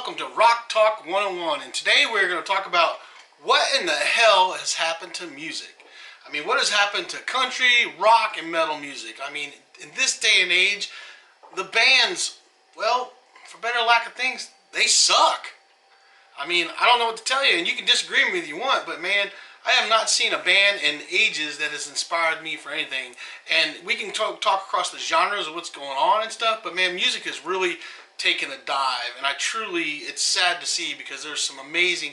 welcome to Rock Talk 101, and today we're going to talk about what in the hell has happened to music. I mean, what has happened to country, rock, and metal music? I mean, in this day and age, the bands, well, for better lack of things, they suck. I mean, I don't know what to tell you, and you can disagree with me if you want, but man, I have not seen a band in ages that has inspired me for anything. And we can talk across the genres of what's going on and stuff, but man, music has really taken a dive, and it's sad to see because there's some amazing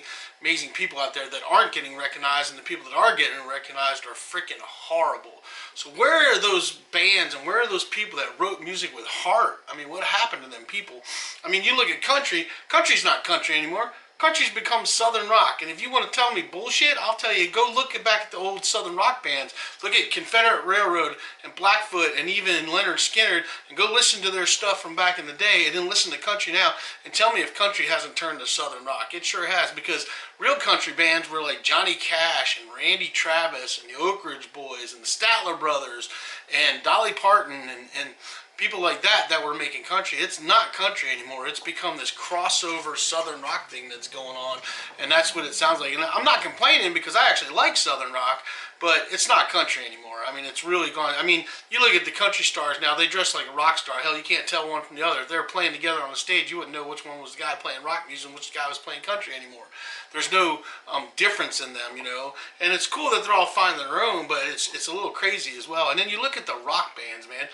people out there that aren't getting recognized, and the people that are getting recognized are freaking horrible. So where are those bands and where are those people that wrote music with heart? I mean, what happened to them people? I mean, you look at country's not country anymore. Country's become Southern rock, and if you want to tell me bullshit, I'll tell you, go look back at the old Southern rock bands. Look at Confederate Railroad and Blackfoot and even Lynyrd Skynyrd, and go listen to their stuff from back in the day, and then listen to country now, and tell me if country hasn't turned to Southern rock. It sure has, because real country bands were like Johnny Cash and Randy Travis and the Oak Ridge Boys and the Statler Brothers and Dolly Parton and people like that were making country. It's not country anymore. It's become this crossover Southern rock thing that's going on, and that's what it sounds like. And I'm not complaining because I actually like Southern rock, but it's not country anymore. I mean, it's really gone. I mean, you look at the country stars now, they dress like a rock star. Hell, you can't tell one from the other. If they were playing together on the stage, you wouldn't know which one was the guy playing rock music and which guy was playing country anymore. There's no difference in them, you know. And it's cool that they're all finding their own, but it's a little crazy as well. And then you look at the rock bands, man.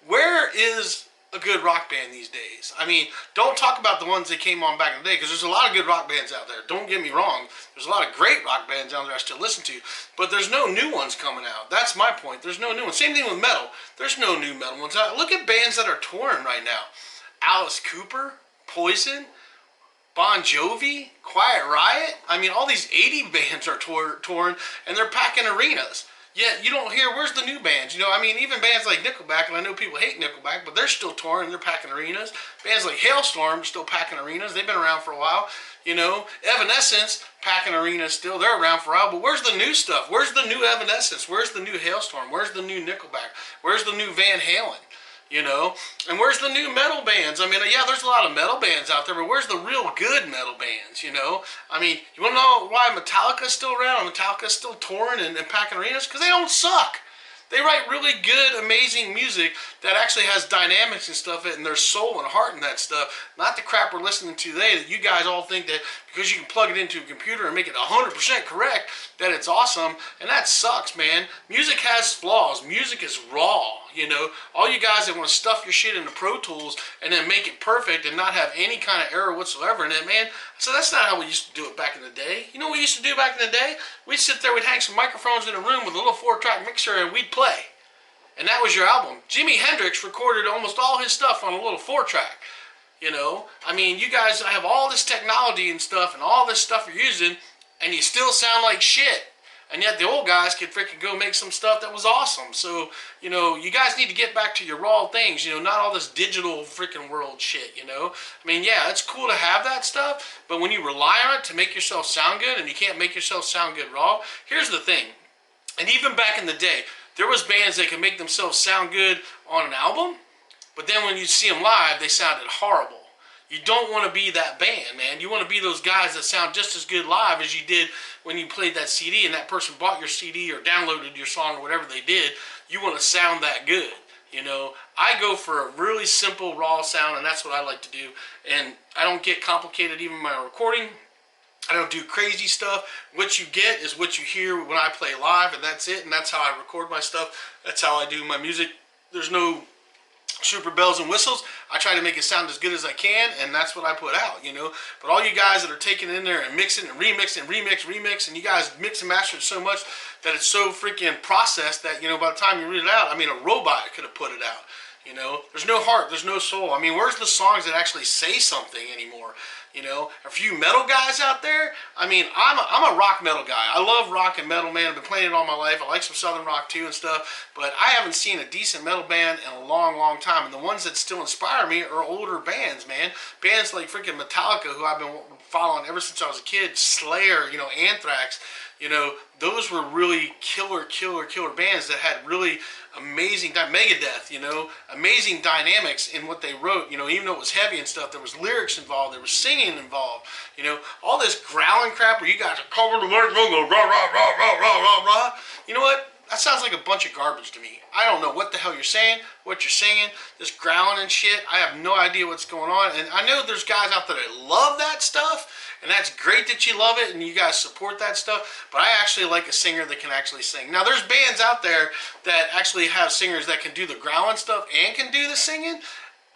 Where is a good rock band these days? I mean, don't talk about the ones that came on back in the day, because there's a lot of good rock bands out there. Don't get me wrong. There's a lot of great rock bands out there I still listen to, but there's no new ones coming out. That's my point. There's no new ones. Same thing with metal. There's no new metal ones out. Look at bands that are touring right now. Alice Cooper, Poison, Bon Jovi, Quiet Riot. I mean, all these 80 bands are touring, and they're packing arenas. Yet you don't hear, where's the new bands? You know, I mean, even bands like Nickelback, and I know people hate Nickelback, but they're still touring, they're packing arenas. Bands like Hailstorm are still packing arenas. They've been around for a while. You know, Evanescence, packing arenas still. They're around for a while, but where's the new stuff? Where's the new Evanescence? Where's the new Hailstorm? Where's the new Nickelback? Where's the new Van Halen? You know, and where's the new metal bands? I mean, yeah, there's a lot of metal bands out there, but where's the real good metal bands, you know? I mean, you want to know why Metallica's still around? Metallica's still touring and packing arenas? Because they don't suck. They write really good, amazing music that actually has dynamics and stuff and their soul and heart in that stuff. Not the crap we're listening to today that you guys all think that because you can plug it into a computer and make it 100% correct, that it's awesome. And that sucks, man. Music has flaws. Music is raw, you know. All you guys that want to stuff your shit into Pro Tools and then make it perfect and not have any kind of error whatsoever in it, man. So that's not how we used to do it back in the day. You know what we used to do back in the day? We'd sit there, we'd hang some microphones in a room with a little 4-track mixer and we'd play. And that was your album. Jimi Hendrix recorded almost all his stuff on a little 4-track. You know, I mean, you guys have all this technology and stuff and all this stuff you're using, and you still sound like shit. And yet the old guys could freaking go make some stuff that was awesome. So, you know, you guys need to get back to your raw things, you know, not all this digital freaking world shit, you know. I mean, yeah, it's cool to have that stuff, but when you rely on it to make yourself sound good and you can't make yourself sound good raw, here's the thing. And even back in the day, there was bands that could make themselves sound good on an album, but then when you see them live, they sounded horrible. You don't want to be that band, man. You want to be those guys that sound just as good live as you did when you played that CD and that person bought your CD or downloaded your song or whatever they did. You want to sound that good, you know. I go for a really simple, raw sound, and that's what I like to do. And I don't get complicated even in my recording. I don't do crazy stuff. What you get is what you hear when I play live, and that's it. And that's how I record my stuff. That's how I do my music. There's no super bells and whistles. I try to make it sound as good as I can, and that's what I put out, you know. But all you guys that are taking it in there and mixing and remixing and remix, and you guys mix and master it so much that it's so freaking processed that, you know, by the time you read it out, I mean, a robot could have put it out. You know, there's no heart, there's no soul. I mean, where's the songs that actually say something anymore? You know, a few metal guys out there. I mean, I'm a rock metal guy. I love rock and metal, man. I've been playing it all my life. I like some Southern rock too and stuff. But I haven't seen a decent metal band in a long, long time. And the ones that still inspire me are older bands, man. Bands like freaking Metallica, who I've been following ever since I was a kid. Slayer, you know, Anthrax. You know, those were really killer bands that had really amazing, Megadeth, you know, amazing dynamics in what they wrote. You know, even though it was heavy and stuff, there was lyrics involved, there was singing involved. You know, all this growling crap where you guys are cover the microphone, go rah rah rah rah rah rah rah. You know what? That sounds like a bunch of garbage to me. I don't know what the hell you're saying, what you're singing, this growling and shit. I have no idea what's going on. And I know there's guys out there that love that stuff, and that's great that you love it and you guys support that stuff. But I actually like a singer that can actually sing. Now, there's bands out there that actually have singers that can do the growling stuff and can do the singing.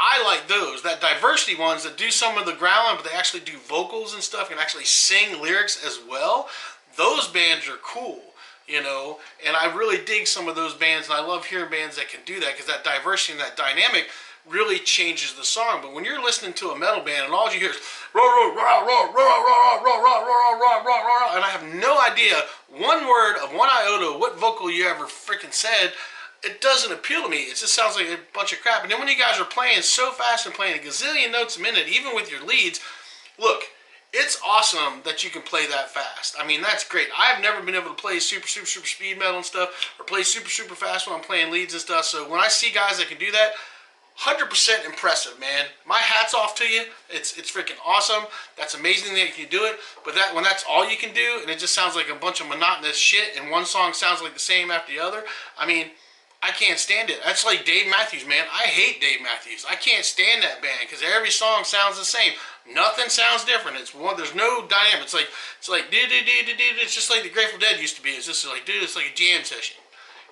I like those, that diversity ones that do some of the growling, but they actually do vocals and stuff and actually sing lyrics as well. Those bands are cool. You know, and I really dig some of those bands, and I love hearing bands that can do that, because that diversity and that dynamic really changes the song. But when you're listening to a metal band and all you hear is rah rah rah rah rah rah rah rah rah rah rah rah, and I have no idea one word of one iota what vocal you ever freaking said, it doesn't appeal to me. It just sounds like a bunch of crap. And then when you guys are playing so fast and playing a gazillion notes a minute, even with your leads, look, it's awesome that you can play that fast. I mean, that's great. I've never been able to play super speed metal and stuff, or play super fast when I'm playing leads and stuff. So when I see guys that can do that, 100% impressive, man. My hat's off to you. It's freaking awesome. That's amazing that you can do it. But when that's all you can do, and it just sounds like a bunch of monotonous shit, and one song sounds like the same after the other, I mean, I can't stand it. That's like Dave Matthews, man. I hate Dave Matthews. I can't stand that band because every song sounds the same. Nothing sounds different. It's one. There's no dynamic. It's like it's just like the Grateful Dead used to be. It's just like, dude, it's like a jam session.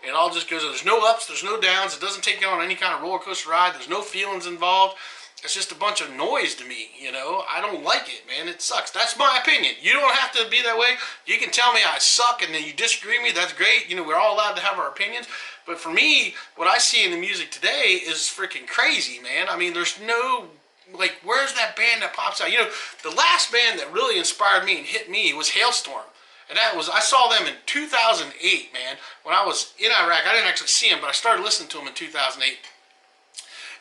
It all just goes. There's no ups. There's no downs. It doesn't take you on any kind of roller coaster ride. There's no feelings involved. It's just a bunch of noise to me, you know. I don't like it, man. It sucks. That's my opinion. You don't have to be that way. You can tell me I suck and then you disagree with me. That's great. You know, we're all allowed to have our opinions. But for me, what I see in the music today is freaking crazy, man. I mean, there's no, like, where's that band that pops out? You know, the last band that really inspired me and hit me was Hailstorm. And that was, I saw them in 2008, man. When I was in Iraq, I didn't actually see them, but I started listening to them in 2008.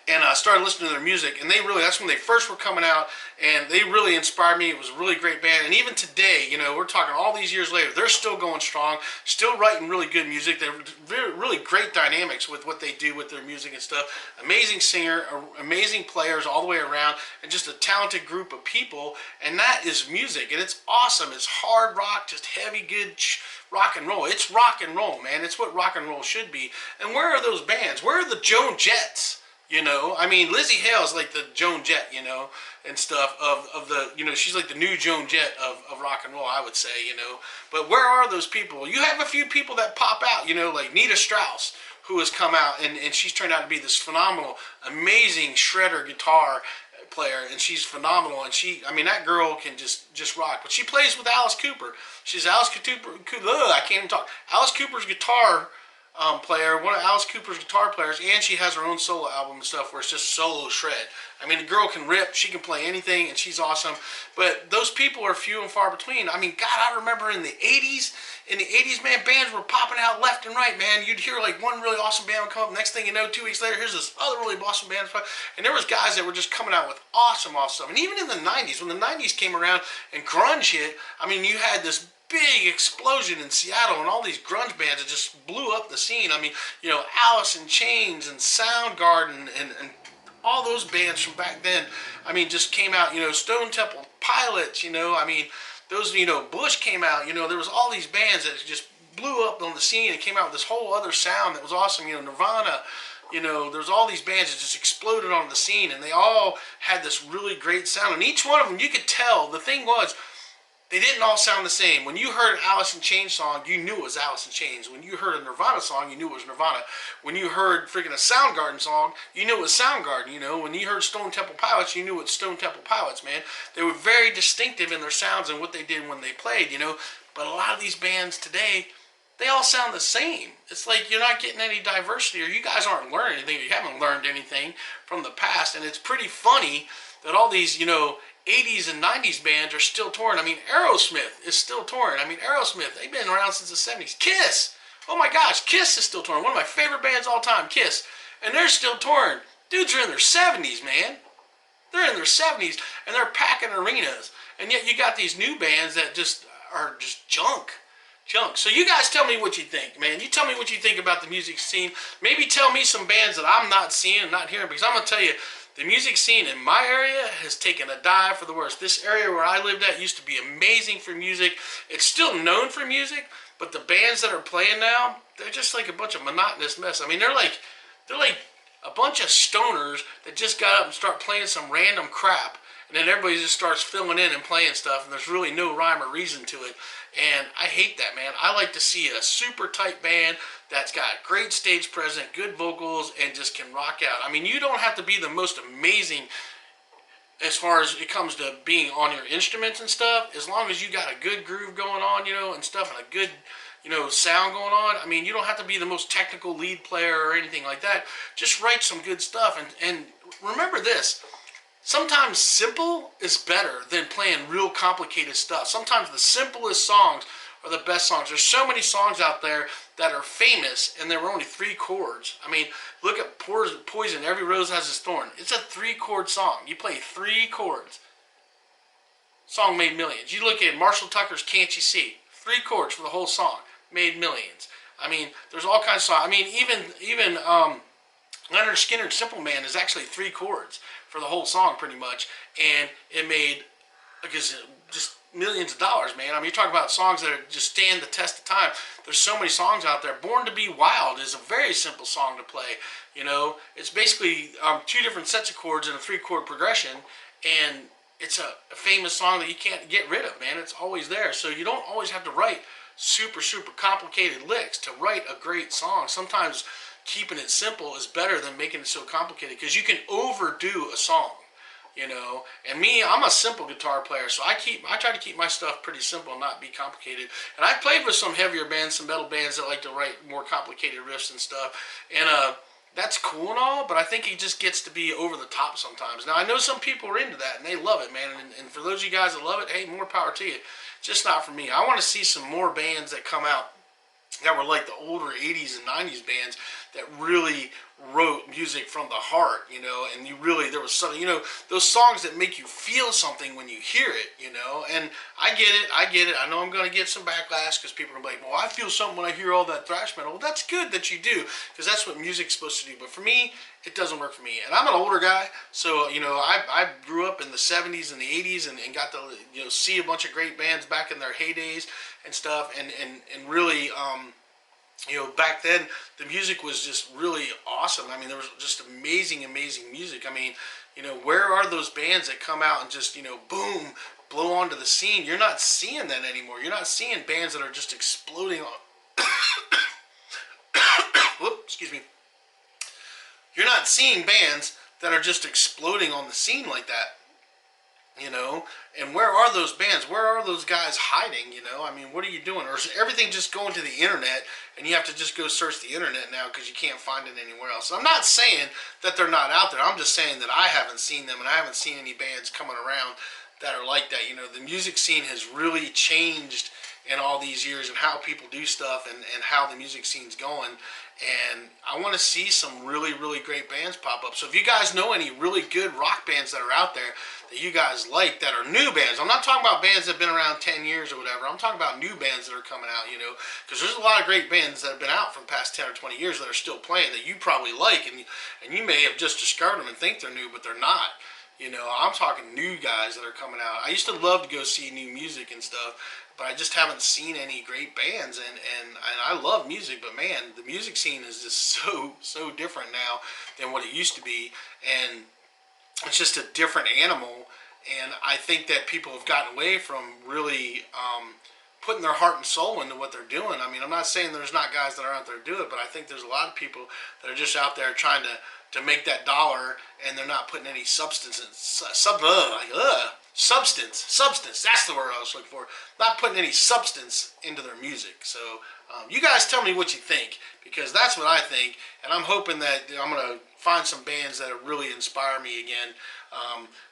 And I started listening to their music, and that's when they first were coming out, and they really inspired me. It was a really great band, and even today, you know, we're talking all these years later, they're still going strong, still writing really good music. They're really great dynamics with what they do with their music and stuff. Amazing singer, amazing players all the way around, and just a talented group of people, and that is music, and it's awesome. It's hard rock, just heavy, good rock and roll. It's rock and roll, man. It's what rock and roll should be. And where are those bands? Where are the Joan Jetts? You know, I mean, Lizzie Hale's like the Joan Jett, you know, and stuff of the, you know, she's like the new Joan Jett of rock and roll, I would say, you know. But where are those people? You have a few people that pop out, you know, like Nita Strauss, who has come out, and she's turned out to be this phenomenal, amazing shredder guitar player, and she's phenomenal, and I mean, that girl can just rock. But she plays with Alice Cooper. She's Alice Cooper, I can't even talk. Alice Cooper's guitar player, one of Alice Cooper's guitar players, and she has her own solo album and stuff where it's just solo shred. I mean, the girl can rip, she can play anything, and she's awesome. But those people are few and far between. I mean, God, I remember in the 80s, man, bands were popping out left and right, man. You'd hear like one really awesome band would come up, next thing you know, 2 weeks later, here's this other really awesome band. And there was guys that were just coming out with awesome stuff. And even in the 90s, when the 90s came around and grunge hit, I mean, you had this big explosion in Seattle, and all these grunge bands that just blew up the scene. I mean, you know, Alice in Chains and Soundgarden and all those bands from back then, I mean, just came out, you know, Stone Temple Pilots, you know, I mean, those, you know, Bush came out, you know, there was all these bands that just blew up on the scene and came out with this whole other sound that was awesome, you know, Nirvana, you know, there's all these bands that just exploded on the scene, and they all had this really great sound, and each one of them, you could tell, the thing was, they didn't all sound the same. When you heard an Alice in Chains song, you knew it was Alice in Chains. When you heard a Nirvana song, you knew it was Nirvana. When you heard freaking a Soundgarden song, you knew it was Soundgarden, you know. When you heard Stone Temple Pilots, you knew it was Stone Temple Pilots, man. They were very distinctive in their sounds and what they did when they played, you know. But a lot of these bands today, they all sound the same. It's like you're not getting any diversity, or you guys aren't learning anything, or you haven't learned anything from the past. And it's pretty funny that all these, you know, 80s and 90s bands are still touring. I mean, Aerosmith is still touring. I mean, Aerosmith, they've been around since the 70s. Kiss! Oh my gosh, Kiss is still touring. One of my favorite bands all time, Kiss. And they're still touring. Dudes are in their 70s, man. They're in their 70s, and they're packing arenas. And yet you got these new bands that just are just junk. junk. So you guys tell me what you think, man. You tell me what you think about the music scene. Maybe tell me some bands that I'm not seeing and not hearing, because I'm going to tell you, the music scene in my area has taken a dive for the worse. This area where I lived at used to be amazing for music. It's still known for music, but the bands that are playing now, they're just like a bunch of monotonous mess. I mean, they're like a bunch of stoners that just got up and start playing some random crap. And then everybody just starts filling in and playing stuff, and there's really no rhyme or reason to it. And I hate that, man. I like to see a super tight band that's got great stage presence, good vocals, and just can rock out. I mean, you don't have to be the most amazing as far as it comes to being on your instruments and stuff, as long as you got a good groove going on, and stuff, and a good, sound going on. I mean, you don't have to be the most technical lead player or anything like that. Just write some good stuff, and remember this. Sometimes simple is better than playing real complicated stuff. Sometimes the simplest songs are the best songs. There's so many songs out there that are famous and there were only 3 chords. I mean, look at Poison, Every Rose Has Its Thorn. It's a 3-chord song. You play 3 chords. Song made millions. You look at Marshall Tucker's Can't You See? 3 chords for the whole song. Made millions. I mean, there's all kinds of songs. I mean, even Leonard Skinner's Simple Man is actually 3 chords for the whole song, pretty much, and it made, I guess, just millions of dollars, man. I mean, you're talking about songs that just stand the test of time. There's so many songs out there. Born to Be Wild is a very simple song to play. It's basically 2 different sets of chords in a 3-chord progression, and it's a famous song that you can't get rid of, man. It's always there. So you don't always have to write super, super complicated licks to write a great song. Sometimes keeping it simple is better than making it so complicated, because you can overdo a song, and me, I'm a simple guitar player, so I try to keep my stuff pretty simple and not be complicated. And I've played with some heavier bands, some metal bands that like to write more complicated riffs and stuff, and that's cool and all, but I think it just gets to be over the top sometimes. Now, I know some people are into that and they love it, man, and for those of you guys that love it, hey, more power to you. It's just not for me. I want to see some more bands that come out that were like the older 80s and 90s bands that really wrote music from the heart, and there was something, those songs that make you feel something when you hear it, and I get it. I know I'm going to get some backlash because people are like, well, I feel something when I hear all that thrash metal. Well, that's good that you do, because that's what music's supposed to do, but for me, it doesn't work for me. And I'm an older guy, so, I grew up in the 70s and the 80s and got to, see a bunch of great bands back in their heydays and stuff, and really, back then, the music was just really awesome. I mean, there was just amazing, amazing music. I mean, where are those bands that come out and just, boom, blow onto the scene? You're not seeing that anymore. You're not seeing bands that are just exploding on... Whoop, excuse me. You're not seeing bands that are just exploding on the scene like that. And where are those bands? Where are those guys hiding? I mean, what are you doing? Or is everything just going to the internet and you have to just go search the internet now because you can't find it anywhere else? I'm not saying that they're not out there. I'm just saying that I haven't seen them, and I haven't seen any bands coming around that are like that. The music scene has really changed in all these years, and how people do stuff, and how the music scene's going. And I want to see some really, really great bands pop up. So if you guys know any really good rock bands that are out there that you guys like, that are new bands, I'm not talking about bands that have been around 10 years or whatever. I'm talking about new bands that are coming out, because there's a lot of great bands that have been out from past 10 or 20 years that are still playing that you probably like, and you may have just discovered them and think they're new, but they're not. I'm talking new guys that are coming out. I used to love to go see new music and stuff, but I just haven't seen any great bands, and I love music, but man, the music scene is just so different now than what it used to be, and it's just a different animal. And I think that people have gotten away from really putting their heart and soul into what they're doing. I mean, I'm not saying there's not guys that are out there to do it, but I think there's a lot of people that are just out there trying to make that dollar, and they're not putting any substance in, substance, that's the word I was looking for. Not putting any substance into their music. So you guys tell me what you think, because that's what I think, and I'm hoping that I'm going to find some bands that really inspire me again.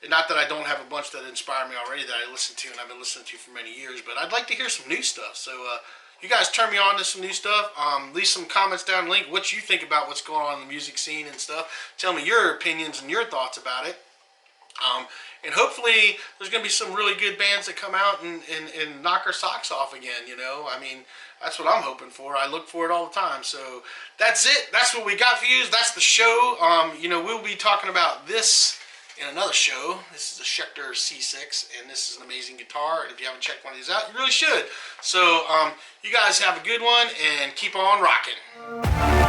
Not that I don't have a bunch that inspire me already that I listen to and I've been listening to for many years, but I'd like to hear some new stuff. So you guys turn me on to some new stuff. Leave some comments down the link what you think about what's going on in the music scene and stuff. Tell me your opinions and your thoughts about it. and hopefully there's going to be some really good bands that come out and knock our socks off again, you know. I mean, that's what I'm hoping for. I look for it all the time. So that's it. That's what we got for you. That's the show. You know, we'll be talking about this in another show. This is a Schecter C6, and this is an amazing guitar. And if you haven't checked one of these out, you really should. So you guys have a good one, and keep on rocking.